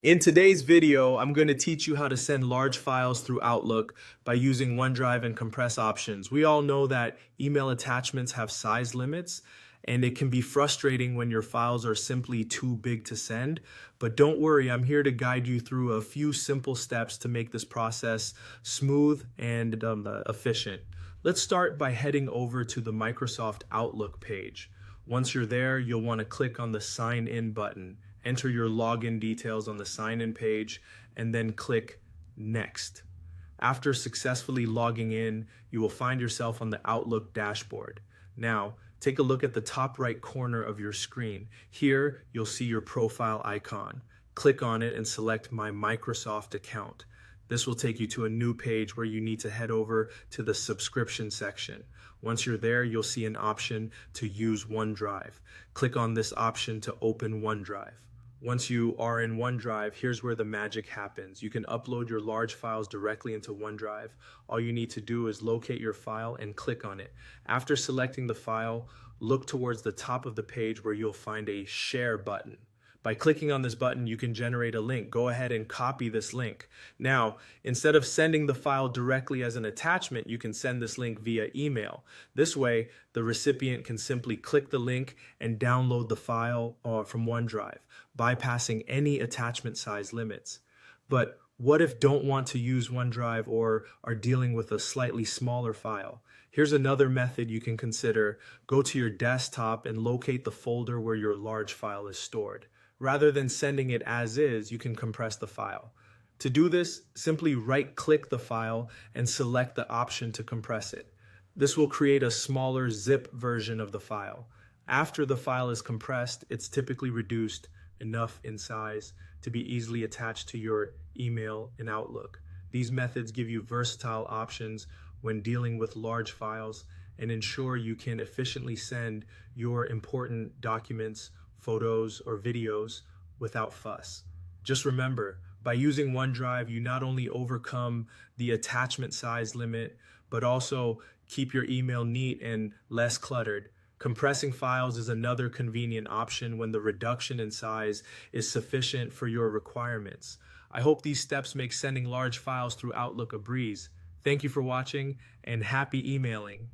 In today's video, I'm going to teach you how to send large files through Outlook by using OneDrive and compress options. We all know that email attachments have size limits, and it can be frustrating when your files are simply too big to send. But don't worry, I'm here to guide you through a few simple steps to make this process smooth and efficient. Let's start by heading over to the Microsoft Outlook page. Once you're there, you'll want to click on the Sign In button. Enter your login details on the sign-in page, and then click Next. After successfully logging in, you will find yourself on the Outlook dashboard. Now, take a look at the top right corner of your screen. Here, you'll see your profile icon. Click on it and select My Microsoft Account. This will take you to a new page where you need to head over to the subscription section. Once you're there, you'll see an option to use OneDrive. Click on this option to open OneDrive. Once you are in OneDrive, here's where the magic happens. You can upload your large files directly into OneDrive. All you need to do is locate your file and click on it. After selecting the file, look towards the top of the page where you'll find a Share button. By clicking on this button, you can generate a link. Go ahead and copy this link. Now, instead of sending the file directly as an attachment, you can send this link via email. This way, the recipient can simply click the link and download the file from OneDrive, bypassing any attachment size limits. But what if don't want to use OneDrive or are dealing with a slightly smaller file? Here's another method you can consider. Go to your desktop and locate the folder where your large file is stored. Rather than sending it as is, you can compress the file. To do this, simply right-click the file and select the option to compress it. This will create a smaller zip version of the file. After the file is compressed, it's typically reduced enough in size to be easily attached to your email in Outlook. These methods give you versatile options when dealing with large files and ensure you can efficiently send your important documents, photos, or videos without fuss. Just remember, by using OneDrive, you not only overcome the attachment size limit, but also keep your email neat and less cluttered. Compressing files is another convenient option when the reduction in size is sufficient for your requirements. I hope these steps make sending large files through Outlook a breeze. Thank you for watching, and happy emailing.